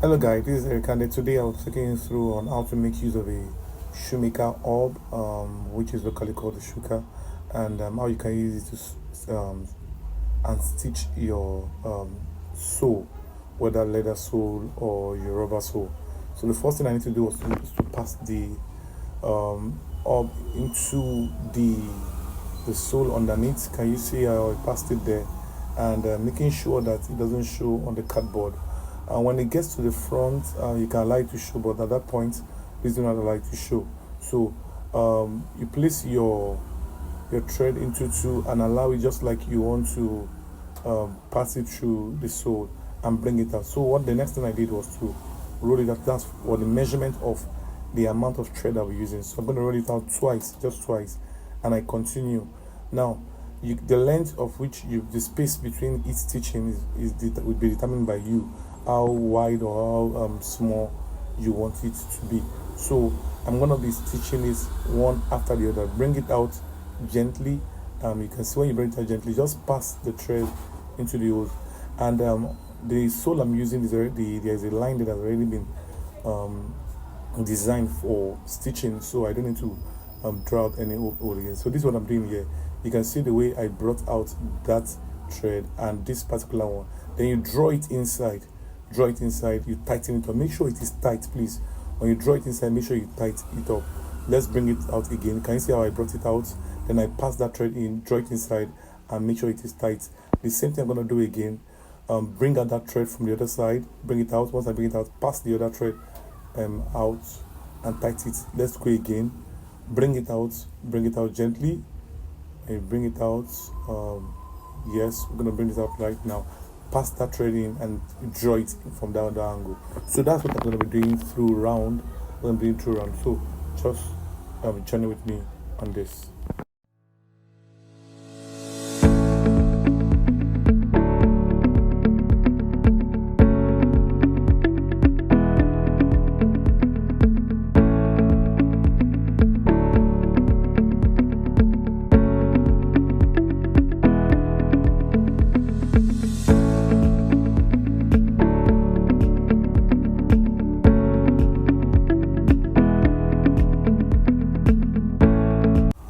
Hello guys, this is Eric and today I was taking you through on how to make use of a shoemaker orb, which is locally called the shuka, and how you can use it to and stitch your sole, whether leather sole or your rubber sole. So the first thing I need to do is to pass the orb into the sole underneath. Can you see how I passed it there? And making sure that it doesn't show on the cardboard. And when it gets to the front, you can allow it to show, but at that point, please do not allow it to show. So you place your thread into two and allow it just like you want to pass it through the sole and bring it out. So what the next thing I did was to roll it out. That's for the measurement of the amount of thread that we're using. So I'm going to roll it out twice, just twice, and I continue. Now, the length of which the space between each stitching will be determined by you, how wide or how small you want it to be. So I'm gonna be stitching this one after the other. Bring it out gently. You can see when you bring it out gently, just pass the thread into the hole. And the sole I'm using is already, there's a line that has already been designed for stitching, so I don't need to draw out any hole again. So this is what I'm doing here. You can see the way I brought out that thread and this particular one. Then you draw it inside, you tighten it up. Make sure it is tight, please. When you draw it inside, make sure you tighten it up. Let's bring it out again. Can you see how I brought it out? Then I pass that thread in, draw it inside, and make sure it is tight. The same thing I'm going to do again. Bring out that thread from the other side, bring it out. Once I bring it out, pass the other thread out and tighten it. Let's go again. Bring it out gently, and bring it out. Yes, we're going to bring it out right now. Pass that thread in and draw it from that other angle. So that's what I'm going to be doing through round. So just journey with me on this.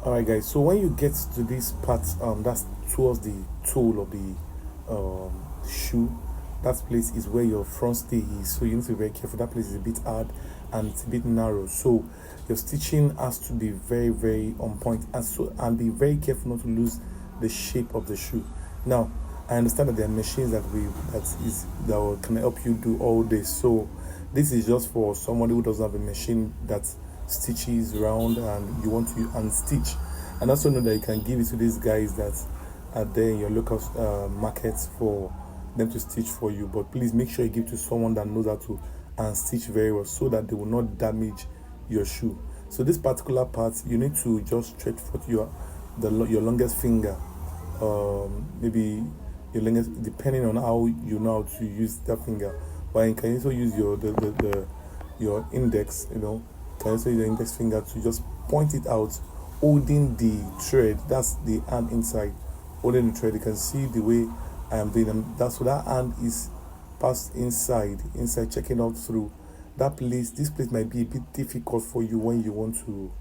Alright guys, so when you get to this part, that's towards the toe of the shoe, that place is where your front stay is, so you need to be very careful. That place is a bit hard and it's a bit narrow, so your stitching has to be very, very on point, and be very careful not to lose the shape of the shoe. Now I understand that there are machines that can help you do all this, so this is just for somebody who doesn't have a machine that stitches round and you want to unstitch. And also know that you can give it to these guys that are there in your local markets for them to stitch for you, but please make sure you give it to someone that knows how to unstitch very well, so that they will not damage your shoe. So this particular part, you need to just stretch for your longest finger, maybe your longest, depending on how you know how to use that finger. But you can also use your index, can also use the index finger to just point it out, holding the thread. That's the hand inside, holding the thread. You can see the way I am doing them. That's what that hand is passed inside, checking out through that place. This place might be a bit difficult for you when you want to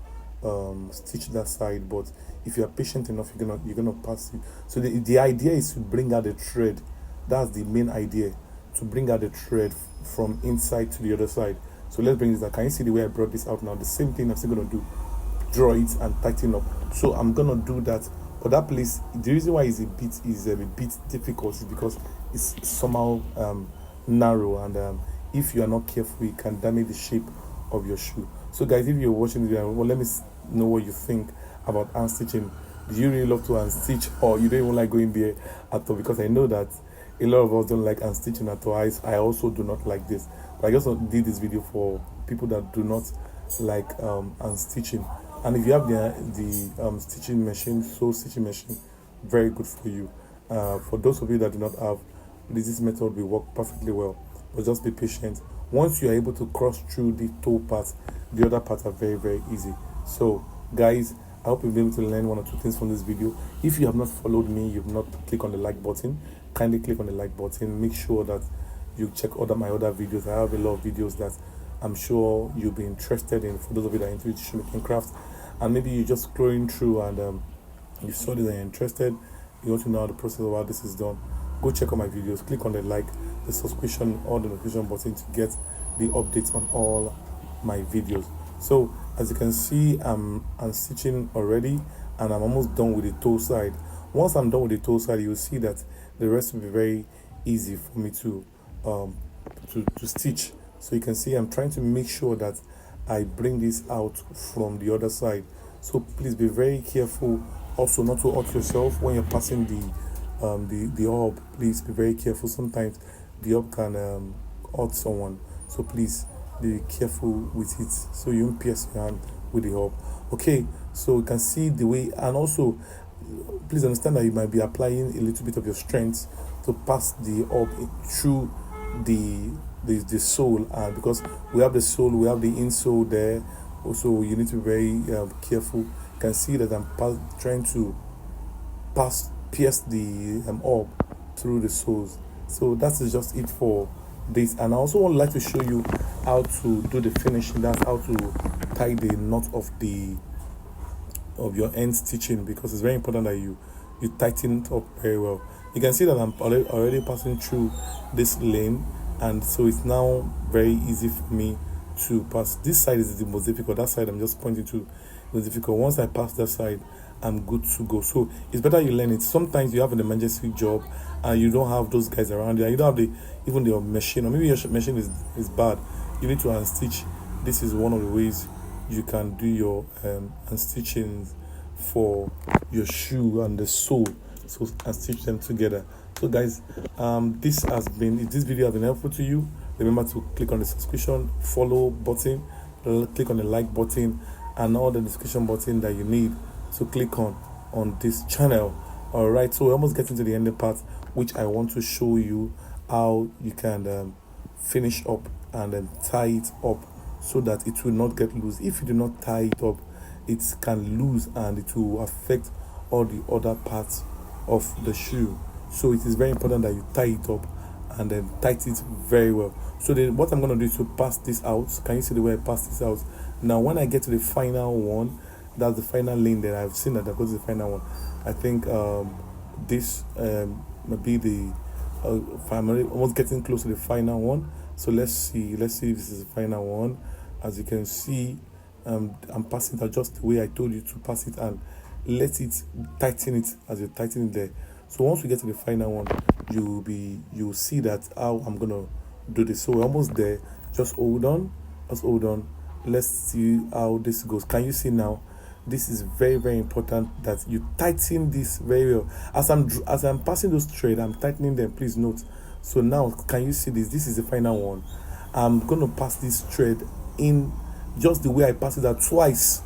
stitch that side, but if you are patient enough, you're gonna pass it. So the idea is to bring out the thread. That's the main idea, to bring out the thread from inside to the other side. So let's bring this out. Can you see the way I brought this out now? The same thing I'm still going to do. Draw it and tighten up. So I'm going to do that. But that place, the reason why it's a bit difficult is because it's somehow narrow, and if you are not careful, it can damage the shape of your shoe. So guys, if you're watching this video, well, let me know what you think about hand stitching. Do you really love to unstitch, or you don't even like going there at all? Because I know that a lot of us don't like unstitching at all. I also do not like this. But I just did this video for people that do not like unstitching. And if you have the stitching machine, stitching machine, very good for you. For those of you that do not have, this method will work perfectly well. But just be patient. Once you are able to cross through the toe part, the other parts are very, very easy. So guys, I hope you'll be able to learn one or two things from this video. If you have not followed me, you've not clicked on the like button, kindly click on the like button. Make sure that you check my other videos. I have a lot of videos that I'm sure you'll be interested in, for those of you that are into shoemaking craft, and maybe you're just scrolling through and you saw this and you're interested, you want to know how the process of how this is done. Go check out my videos, click on the like, the subscription or the notification button to get the updates on all my videos. So as you can see, I'm stitching already, and I'm almost done with the toe side. Once I'm done with the toe side, you'll see that the rest will be very easy for me to stitch. So you can see I'm trying to make sure that I bring this out from the other side. So please be very careful also not to hurt yourself when you're passing the hub. Please be very careful. Sometimes the hub can hurt someone, so please be careful with it so you don't pierce your hand with the hub. Okay, so you can see the way, and also please understand that you might be applying a little bit of your strength to pass the hub through the sole, because we have the sole, we have the insole there. Also, you need to be very careful. You can see that I'm trying to pierce the hub through the soles. So that is just it for this, and I also would like to show you how to do the finishing. That's how to tie the knot of your end stitching, because it's very important that you tighten it up very well. You can see that I'm already passing through this lane, and so it's now very easy for me to pass. This side is the most difficult. That side I'm just pointing to is difficult. Once I pass that side, I'm good to go. So it's better you learn it. Sometimes you have an emergency job and you don't have those guys around you, and you don't have even your machine, or maybe your machine is bad. You need to unstitch. This is one of the ways you can do your unstitching for your shoe and the sole, so and stitch them together. So guys, this video has been helpful to you. Remember to click on the subscription, follow button, click on the like button, and all the notification button that you need to click on this channel. All right, so we're almost getting to the ending part, which I want to show you how you can finish up and then tie it up so that it will not get loose. If you do not tie it up, it can lose and it will affect all the other parts of the shoe. So it is very important that you tie it up and then tighten it very well. So then what I'm going to do is to pass this out. Can you see the way I pass this out? Now when I get to the final one, that's the final lane that I've seen that I go to the final one. I think this might be the I'm almost getting close to the final one. So let's see if this is the final one. As you can see, I'm passing it just the way I told you to pass it, and let it tighten it as you tighten it there. So once we get to the final one, you'll see that how I'm gonna do this. So we're almost there. Just hold on. Let's see how this goes. Can you see now? This is very, very important that you tighten this very well. As I'm passing those threads, I'm tightening them. Please note. So now, can you see this? This is the final one. I'm gonna pass this thread in just the way I pass it out twice.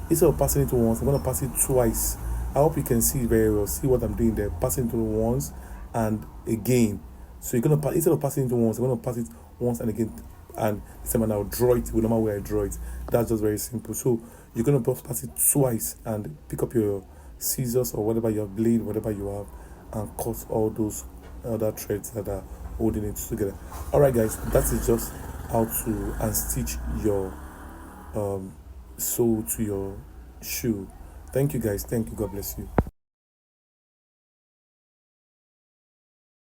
Instead of passing it once, I'm gonna pass it twice. I hope you can see it very well. See what I'm doing there? Passing it once and again. So you're gonna instead of passing it once, I'm gonna pass it once and again, and this time I'll draw it the normal way I draw it. That's just very simple. So you're gonna pass it twice and pick up your scissors or whatever, your blade, whatever you have, and cut all those other threads that are holding it together. All right, guys, that is just how to unstitch your sole to your shoe. Thank you, guys. Thank you. God bless you.